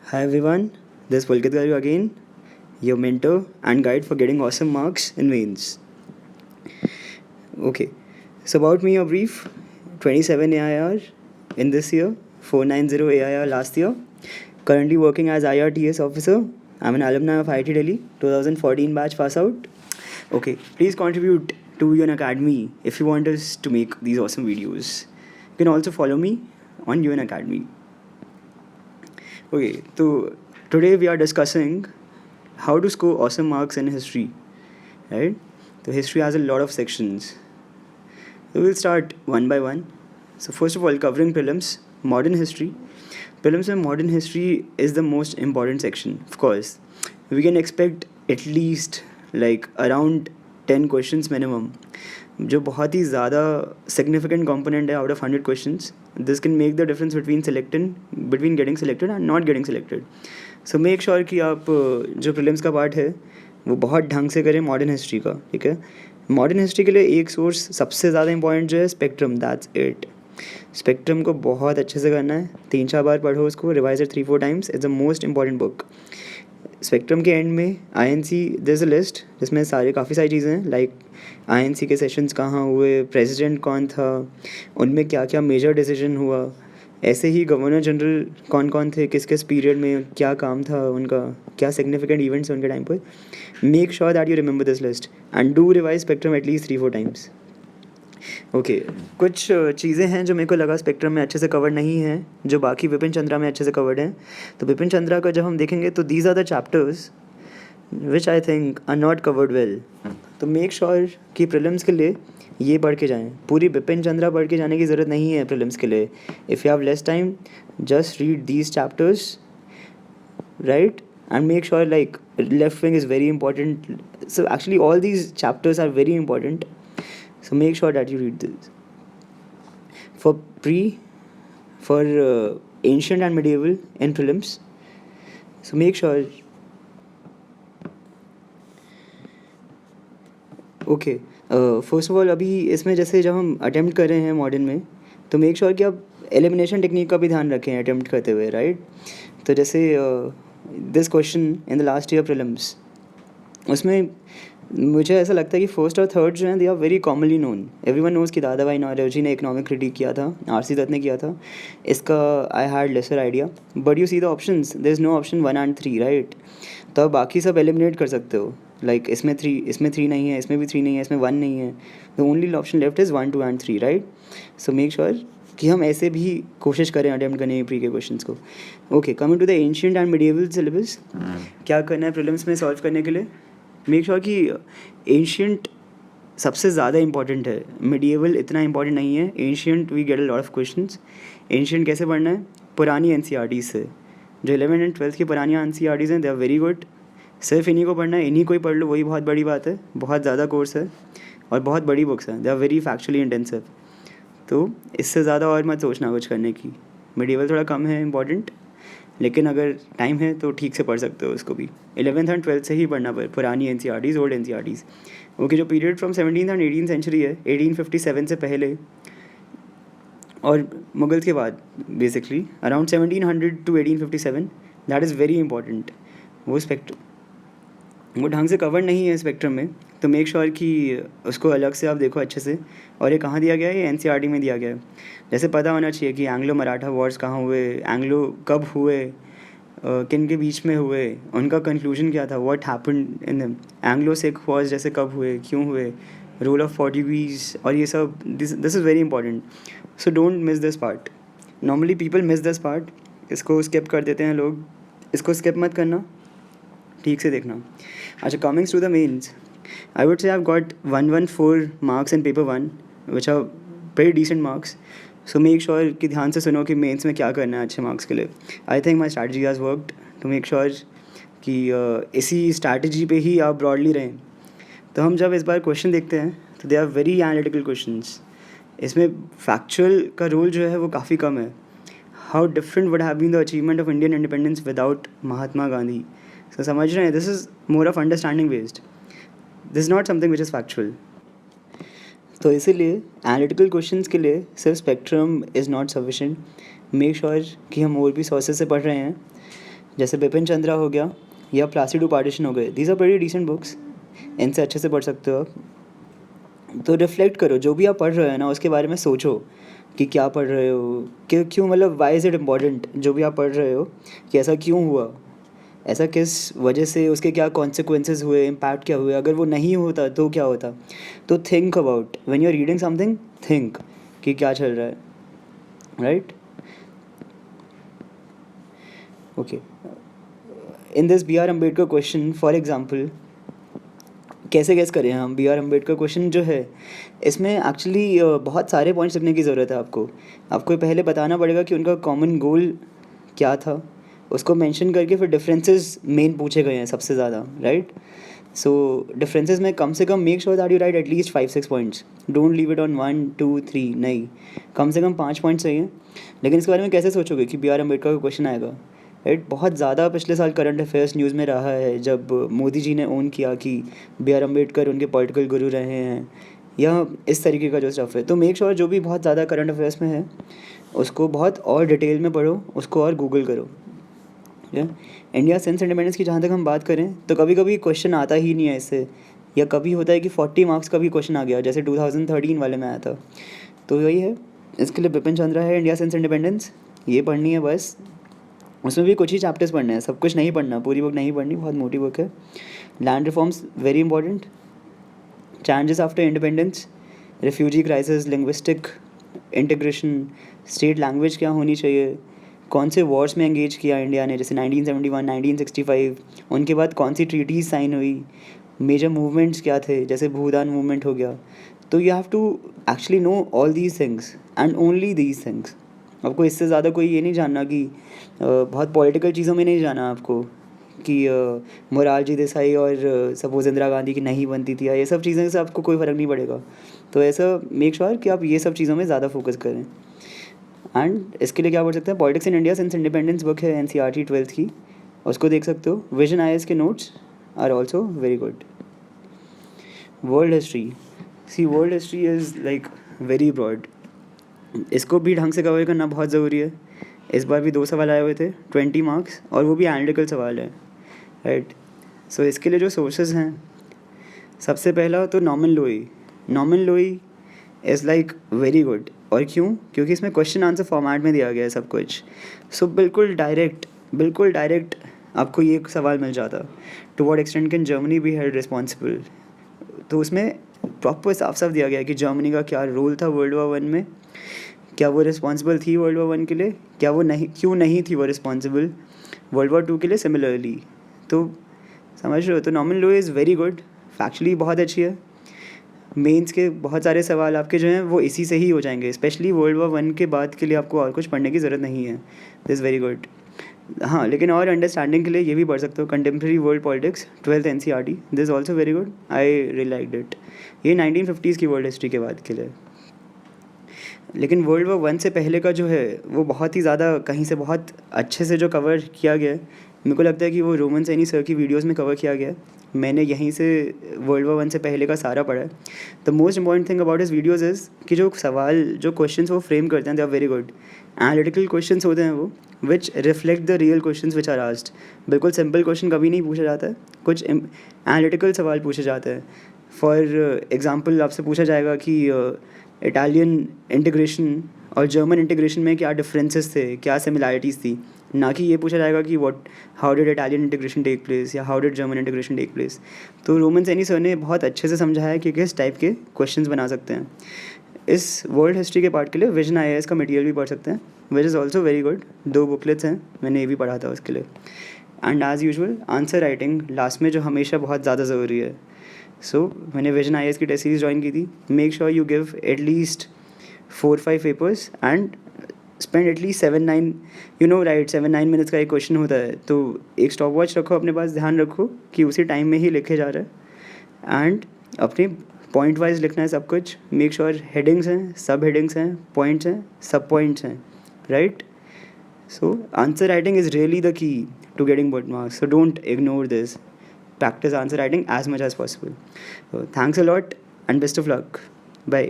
Hi everyone, this is Pulkit Garu again, your mentor and guide for getting awesome marks in mains. Okay, so about me, a brief 27 AIR in this year, 490 AIR last year. Currently working as IRTS officer. I'm an alumni of IIT Delhi, 2014 batch pass out. Okay, please contribute to UN Academy if you want us to make these awesome videos. You can also follow me on UN Academy. Okay, so today we are discussing how to score awesome marks in history, right? So history has a lot of sections. So we'll start one by one. So first of all, covering prelims, modern history. Prelims and modern history is the most important section, of course. We can expect at least like around 10 questions minimum, जो बहुत ही ज़्यादा significant component है out of 100 questions. This can make the difference between getting selected and not getting selected. So make sure कि आप जो prelims का part है वो बहुत ढंग से करें मॉडर्न हिस्ट्री का, ठीक है. मॉडर्न हिस्ट्री के लिए एक सोर्स सबसे ज़्यादा इंपॉर्टेंट जो है स्पेक्ट्रम, दैट्स इट. स्पेक्ट्रम को बहुत अच्छे से करना है, 3-4 बार पढ़ो उसको, revise it 3-4 times. It's the most important book. Spectrum के एंड में INC there is a list जिसमें काफ़ी सारी चीज़ें हैं, लाइक INC के सेशंस कहाँ हुए, प्रेसिडेंट कौन था, उनमें क्या क्या मेजर डिसीजन हुआ, ऐसे ही गवर्नर जनरल कौन कौन थे, किस किस पीरियड में क्या काम था उनका, क्या सिग्निफिकेंट इवेंट्स उनके टाइम पर. Make sure that you remember this list and do revise spectrum at least 3-4 times. Okay, कुछ चीज़ें हैं जो मेरे को लगा स्पेक्ट्रम में अच्छे से कवर नहीं है, जो बाकी विपिन चंद्रा में अच्छे से कवर्ड हैं. तो विपिन चंद्रा का जब हम देखेंगे तो these are the chapters which I think are not covered well. तो मेक श्योर कि प्रीलिम्स के लिए ये पढ़ के जाएँ. पूरी विपिन चंद्रा पढ़ के जाने की ज़रूरत नहीं है प्रीलिम्स के लिए. If you have less time, just read these chapters, right? And make sure like left wing is very important. So actually all these chapters are very important. So make sure that you read this. For ancient and medieval in prelims. So make sure. Okay, first of all अभी इसमें जैसे जब हम attempt कर रहे हैं modern में, तो मेक श्योर कि आप एलिमिनेशन टेक्निक का भी ध्यान रखें अटेम्प्ट करते हुए, राइट? तो जैसे this question in the last year prelims, उसमें मुझे ऐसा लगता है कि फर्स्ट और थर्ड जो हैं they are very commonly known. Everyone knows कि दादा भाई नौरोजी ने इकोनॉमिक क्रिटिक किया था, RC दत्त ने किया था. इसका I had lesser idea, but you see the options, there is no option 1 and 3, right? तो आप बाकी सब एलिमिनेट कर सकते हो. लाइक इसमें 3 नहीं है, इसमें भी 3 नहीं है, इसमें 1 नहीं है. The only option left is 1, 2 and 3, right? So make sure कि हम ऐसे भी कोशिश करें अटेम्प्ट करने प्री के क्वेश्चंस को. Okay, coming to the ancient and medieval syllabus, क्या करना है प्रीलिम्स में सॉल्व करने के लिए? मेक श्योर कि एंशिएंट सबसे ज़्यादा इंपॉर्टेंट है, मिडिएवल इतना इंपॉर्टेंट नहीं है. Ancient we get a lot of questions. Ancient कैसे पढ़ना है? पुरानी NCERT से. जो 11th and 12th की पुरानी NCERTs हैं, दे आर वेरी गुड. सिर्फ इन्हीं को पढ़ना है, इन्हीं को ही पढ़ लो, वही बहुत बड़ी बात है. बहुत ज़्यादा कोर्स है और बहुत बड़ी बुक्स हैं, they are very factually intensive. तो इससे ज़्यादा और मत सोचना कुछ करने की. मिडिएवल थोड़ा कम है इंपॉर्टेंट, लेकिन अगर टाइम है तो ठीक से पढ़ सकते हो उसको भी. 11th and 12th से ही पढ़ना पड़े पुरानी NCERTs, ओल्ड NCERTs. ओके, जो period from 17th and 18th century है, 1857 से पहले और मुगल्स के बाद, basically around 1700 to 1857, that is very important. वो ढंग से कवर नहीं है स्पेक्ट्रम में, तो मेक श्योर कि उसको अलग से आप देखो अच्छे से. और ये कहाँ दिया गया है? ये NCERT में दिया गया है. जैसे पता होना चाहिए कि एंग्लो मराठा वॉर्स कहाँ हुए, एंग्लो कब हुए, किन के बीच में हुए, उनका कंक्लूजन क्या था, what happened in them. Anglo Sikh Wars जैसे कब हुए, क्यों हुए, रूल ऑफ पोर्टुगीज़ और ये सब. This is very important. So don't miss this part. Normally people miss this part, इसको स्किप कर देते हैं लोग. इसको स्किप मत करना, ठीक से देखना. अच्छा, comings to the mains, I would say I have got 114 marks in paper 1 which are very decent marks. So make sure कि ध्यान से सुनो कि मेंस में क्या करना है अच्छे मार्क्स के लिए. I think my strategy has worked to make sure कि इसी स्ट्रैटेजी पे ही आप ब्रॉडली रहें. तो हम जब इस बार क्वेश्चन देखते हैं तो they are very analytical questions. इसमें फैक्चुअल का रोल जो है वो काफ़ी कम है. How different would have been the achievement of Indian independence without Mahatma Gandhi. So समझ रहे हैं, this is more of understanding based, this is not something which is factual. तो इसीलिए एनालिटिकल क्वेश्चंस के लिए सिर्फ spectrum is not sufficient. Make sure कि हम और भी सोर्सेज से पढ़ रहे हैं. जैसे बिपिन चंद्रा हो गया या प्लासी टू पार्टीशन हो गए, these are very decent books, इनसे अच्छे से पढ़ सकते हो आप। तो रिफ्लेक्ट करो, जो भी आप पढ़ रहे हो ना उसके बारे में सोचो कि क्या पढ़ रहे हो, क्यों, मतलब वाई इज़ इट इम्पॉर्टेंट जो भी आप पढ़ रहे हो, कि ऐसा क्यों हुआ, ऐसा किस वजह से, उसके क्या कॉन्सिक्वेंसेस हुए, इम्पैक्ट क्या हुए, अगर वो नहीं होता तो क्या होता। तो think about when you are reading something, think कि क्या चल रहा है, right. Okay, in this B R Ambedkar question for example, कैसे गेस करें हम बी आर अम्बेडकर क्वेश्चन जो है, इसमें एक्चुअली बहुत सारे पॉइंट्स लिखने की ज़रूरत है आपको पहले बताना पड़ेगा कि उनका कॉमन गोल क्या था, उसको मेंशन करके फिर डिफरेंसेस मेन पूछे गए हैं सबसे ज़्यादा, राइट। सो डिफरेंसेस में कम से कम make sure that you right at least 5-6 points, don't leave it on 1-2-3, नहीं, कम से कम 5 पॉइंट्स चाहिए। लेकिन इसके बारे में कैसे सोचोगे कि बी आर अम्बेडकर का क्वेश्चन आएगा, राइट। बहुत ज़्यादा पिछले साल करंट अफेयर्स न्यूज़ में रहा है, जब मोदी जी ने ओन किया कि बी आर अम्बेडकर उनके पॉलिटिकल गुरु रहे हैं, या इस तरीके का जो स्टफ़ है। तो मेक श्योर जो भी बहुत ज़्यादा करंट अफेयर्स में है उसको बहुत और डिटेल में पढ़ो, उसको और गूगल करो। इंडिया सिंस इंडिपेंडेंस की जहाँ तक हम बात करें तो कभी कभी क्वेश्चन आता ही नहीं है इससे, या कभी होता है कि 40 मार्क्स का भी क्वेश्चन आ गया, जैसे 2013 वाले में आया था। तो वही है, इसके लिए बिपिन चंद्रा है, इंडिया सिंस इंडिपेंडेंस, ये पढ़नी है बस। उसमें भी कुछ ही चैप्टर्स पढ़ने हैं, सब कुछ नहीं पढ़ना, पूरी बुक नहीं पढ़नी, बहुत मोटी बुक है। Land reforms very important, challenges after independence, refugee crisis, linguistic integration, state language क्या होनी चाहिए, कौन से वॉर्स में एंगेज किया इंडिया ने, जैसे 1971, 1965, उनके बाद कौन सी ट्रीटीज़ साइन हुई, मेजर मूवमेंट्स क्या थे, जैसे भूदान मूवमेंट हो गया। तो you have to actually know all these things and only these things. आपको इससे ज़्यादा कोई ये नहीं जानना कि बहुत पॉलिटिकल चीज़ों में नहीं जाना आपको, कि मोरारजी देसाई और सपोज इंदिरा गांधी की नहीं बनती थी, या ये सब चीज़ें से आपको कोई फ़र्क नहीं पड़ेगा। तो ऐसा मेक श्योर कि आप ये सब चीज़ों में ज़्यादा फोकस करें। एंड इसके लिए क्या पढ़ सकते हैं, politics in India since independence book है NCERT 12th की, उसको देख सकते हो। विजन IAS के notes are also very good. World history, see world history is like very broad, इसको भी ढंग से कवर करना बहुत ज़रूरी है। इस बार भी 2 सवाल आए हुए थे 20 मार्क्स, और वो भी एनालिटिकल सवाल है, राइट। सो इसके लिए जो सोर्सेज हैं, सबसे पहला तो नॉर्मन लोई इज़ लाइक वेरी गुड। और क्यों? क्योंकि इसमें क्वेश्चन आंसर फॉर्मेट में दिया गया है सब कुछ। सो बिल्कुल डायरेक्ट आपको ये सवाल मिल जाता, to what extent can Germany be held responsible. तो उसमें प्रॉपर साफ साफ दिया गया है कि जर्मनी का क्या रोल था वर्ल्ड वॉर 1 में, क्या वो रिस्पॉन्सिबल थी वर्ल्ड वॉर 1 के लिए, क्या वो नहीं, क्यों नहीं थी वो रिस्पॉन्सिबल वर्ल्ड वॉर 2 के लिए सिमिलरली। तो समझ रहे हो, तो Norman low is very good, factually बहुत अच्छी है। मेंस के बहुत सारे सवाल आपके जो हैं वो इसी से ही हो जाएंगे, स्पेशली वर्ल्ड वॉर 1 के बाद के लिए आपको और कुछ पढ़ने की ज़रूरत नहीं है। This very good. हाँ, लेकिन और अंडरस्टैंडिंग के लिए ये भी पढ़ सकते हो, contemporary world politics 12th NCERT, this also very good, I really liked it. ये 1950s की वर्ल्ड हिस्ट्री के बाद के लिए। लेकिन वर्ल्ड वॉर 1 से पहले का जो है वो बहुत ही ज़्यादा कहीं से बहुत अच्छे से जो कवर किया गया है, मेरे को लगता है कि वो रोमन सैनी सर की वीडियोस में कवर किया गया है। मैंने यहीं से वर्ल्ड वॉर 1 से पहले का सारा पढ़ा है। The most important thing about his videos is कि जो सवाल, जो क्वेश्चनस वो फ्रेम करते हैं, they are very good. Analytical questions होते हैं वो, which reflect the real questions which are asked. बिल्कुल सिंपल क्वेश्चन कभी नहीं पूछा जाता है, कुछ एनालिटिकल सवाल पूछे जाते हैं। फॉर एग्ज़ाम्पल आपसे पूछा जाएगा कि इटालियन इंटीग्रेशन और जर्मन इंटीग्रेशन में क्या डिफरेंसेस थे, क्या सिमिलैरिटीज़ थी, ना कि ये पूछा जाएगा कि how did Italian integration take place या how did German integration take place. तो रोमन सैनी सर ने बहुत अच्छे से समझाया है कि किस टाइप के क्वेश्चंस बना सकते हैं। इस वर्ल्ड हिस्ट्री के पार्ट के लिए विजन IAS का मटेरियल भी पढ़ सकते हैं, which is also very good. 2 booklets हैं, मैंने ये भी पढ़ा था उसके लिए। And as usual answer writing last में, जो हमेशा बहुत ज़्यादा ज़रूरी है। सो मैंने विजन IAS की टेस्ट सीरीज ज्वाइन की थी। Make sure you give at least 4-5 papers and spend at least 7-9, you know right, 7-9 minutes का एक क्वेश्चन होता है, तो एक स्टॉप वॉच रखो अपने पास, ध्यान रखो कि उसी टाइम में ही लिखे जा रहा है। एंड अपने पॉइंट वाइज लिखना है सब कुछ। मेक श्योर हेडिंग्स हैं, सब हेडिंग्स हैं, पॉइंट्स हैं, सब पॉइंट्स हैं, right. So answer writing is really the key to getting good marks. So don't ignore this. Practice answer writing as much as possible. So thanks a lot and best of luck. Bye.